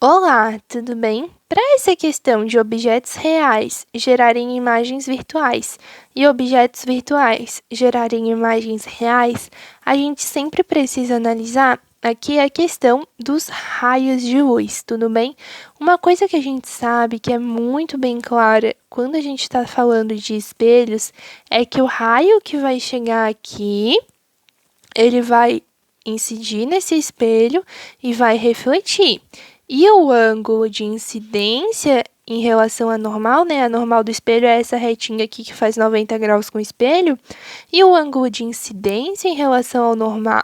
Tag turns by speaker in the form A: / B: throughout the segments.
A: Olá, tudo bem? Para essa questão de objetos reais gerarem imagens virtuais e objetos virtuais gerarem imagens reais, a gente sempre precisa analisar aqui a questão dos raios de luz, tudo bem? Uma coisa que a gente sabe que é muito bem clara quando a gente está falando de espelhos é que o raio que vai chegar aqui, ele vai incidir nesse espelho e vai refletir. E o ângulo de incidência em relação à normal, né? A normal do espelho é essa retinha aqui que faz 90 graus com o espelho. E o ângulo de incidência em relação ao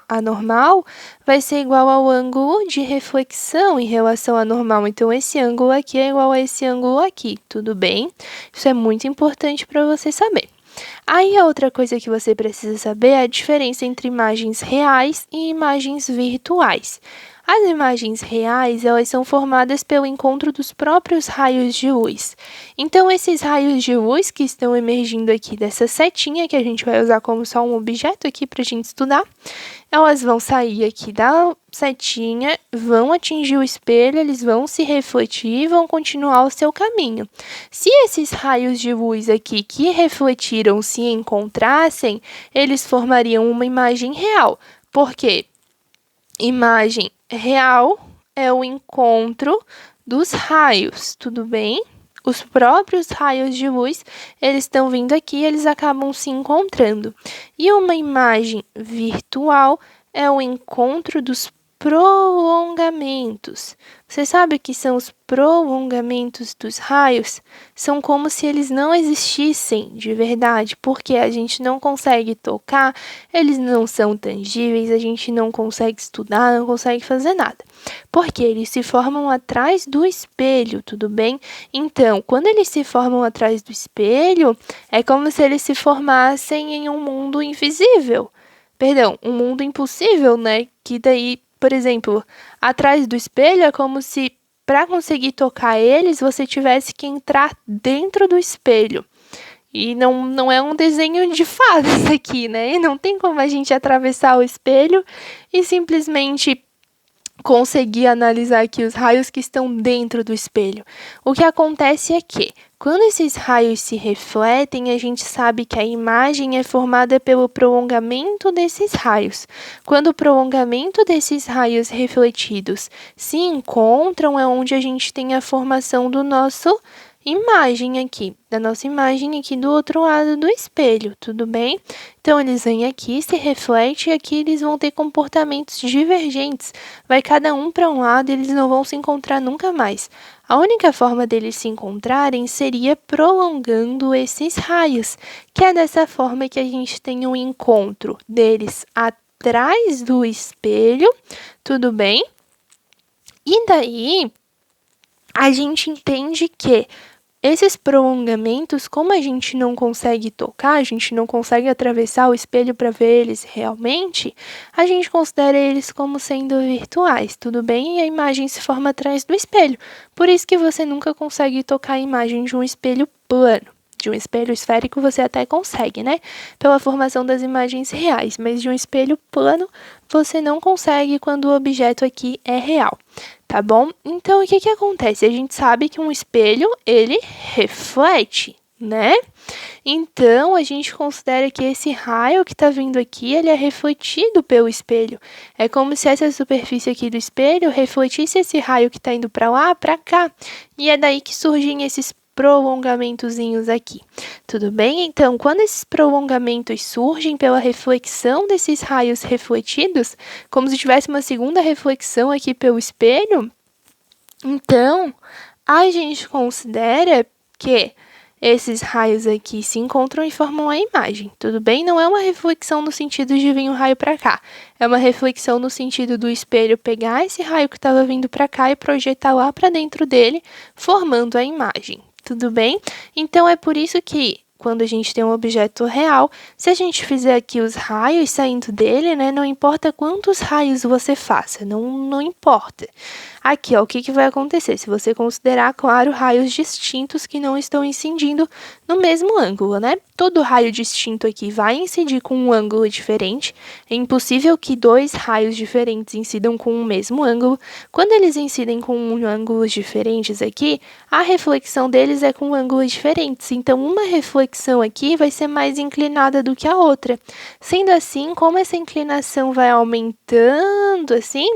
A: à normal vai ser igual ao ângulo de reflexão em relação à normal. Então, esse ângulo aqui é igual a esse ângulo aqui, tudo bem? Isso é muito importante para você saber. Aí, a outra coisa que você precisa saber é a diferença entre imagens reais e imagens virtuais. As imagens reais, elas são formadas pelo encontro dos próprios raios de luz. Então, esses raios de luz que estão emergindo aqui dessa setinha, que a gente vai usar como só um objeto aqui para a gente estudar, elas vão sair aqui da setinha, vão atingir o espelho, eles vão se refletir e vão continuar o seu caminho. Se esses raios de luz aqui que refletiram se encontrassem, eles formariam uma imagem real. Por quê? Imagem real é o encontro dos raios, tudo bem? Os próprios raios de luz, eles estão vindo aqui, eles acabam se encontrando. E uma imagem virtual é o encontro dos prolongamentos. Você sabe o que são os prolongamentos dos raios? São como se eles não existissem de verdade, porque a gente não consegue tocar, eles não são tangíveis, a gente não consegue estudar, não consegue fazer nada. Porque eles se formam atrás do espelho, tudo bem? Então, quando eles se formam atrás do espelho, é como se eles se formassem em um mundo invisível. Perdão, um mundo impossível, né? Que daí, por exemplo, atrás do espelho é como se para conseguir tocar eles, você tivesse que entrar dentro do espelho. E não é um desenho de fadas aqui, né? E não tem como a gente atravessar o espelho e simplesmente conseguir analisar aqui os raios que estão dentro do espelho. O que acontece é que, quando esses raios se refletem, a gente sabe que a imagem é formada pelo prolongamento desses raios. Quando o prolongamento desses raios refletidos se encontram, é onde a gente tem a formação do nosso imagem aqui, da nossa imagem aqui do outro lado do espelho, tudo bem? Então, eles vêm aqui, se refletem e aqui eles vão ter comportamentos divergentes. Vai cada um para um lado e eles não vão se encontrar nunca mais. A única forma deles se encontrarem seria prolongando esses raios, que é dessa forma que a gente tem um encontro deles atrás do espelho, tudo bem? E daí, a gente entende que esses prolongamentos, como a gente não consegue tocar, a gente não consegue atravessar o espelho para ver eles realmente, a gente considera eles como sendo virtuais, tudo bem? E a imagem se forma atrás do espelho. Por isso que você nunca consegue tocar a imagem de um espelho plano. De um espelho esférico você até consegue, né? Pela formação das imagens reais, mas de um espelho plano você não consegue quando o objeto aqui é real. Tá bom? Então, o que que acontece? A gente sabe que um espelho, ele reflete, né? Então, a gente considera que esse raio que está vindo aqui, ele é refletido pelo espelho. É como se essa superfície aqui do espelho refletisse esse raio que está indo para lá, para cá. E é daí que surgem esses prolongamentozinhos aqui. Tudo bem? Então, quando esses prolongamentos surgem pela reflexão desses raios refletidos, como se tivesse uma segunda reflexão aqui pelo espelho, então a gente considera que esses raios aqui se encontram e formam a imagem, tudo bem? Não é uma reflexão no sentido de vir um raio para cá, é uma reflexão no sentido do espelho pegar esse raio que estava vindo para cá e projetar lá para dentro dele, formando a imagem. Tudo bem? Então, é por isso que, quando a gente tem um objeto real, se a gente fizer aqui os raios saindo dele, né, não importa quantos raios você faça, não importa. Aqui, ó, o que que vai acontecer? Se você considerar, claro, raios distintos que não estão incidindo no mesmo ângulo, né? Todo raio distinto aqui vai incidir com um ângulo diferente. É impossível que dois raios diferentes incidam com o mesmo ângulo. Quando eles incidem com ângulos diferentes aqui, a reflexão deles é com ângulos diferentes. Então, uma reflexão aqui vai ser mais inclinada do que a outra. Sendo assim, como essa inclinação vai aumentando assim,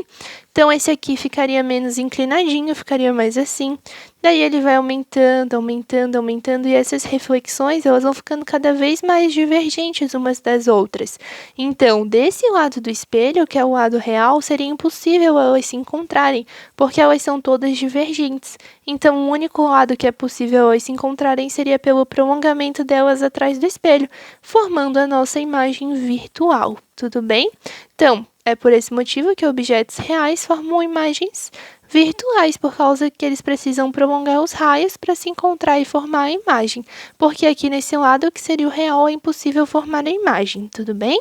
A: então esse aqui ficaria menos inclinadinho, ficaria mais assim. Daí ele vai aumentando, aumentando, aumentando, e essas reflexões elas vão ficando cada vez mais divergentes umas das outras. Então, desse lado do espelho, que é o lado real, seria impossível elas se encontrarem, porque elas são todas divergentes. Então, o único lado que é possível elas se encontrarem seria pelo prolongamento delas atrás do espelho, formando a nossa imagem virtual. Tudo bem? Então, é por esse motivo que objetos reais formam imagens virtuais, por causa que eles precisam prolongar os raios para se encontrar e formar a imagem. Porque aqui nesse lado, que seria o real, é impossível formar a imagem, tudo bem?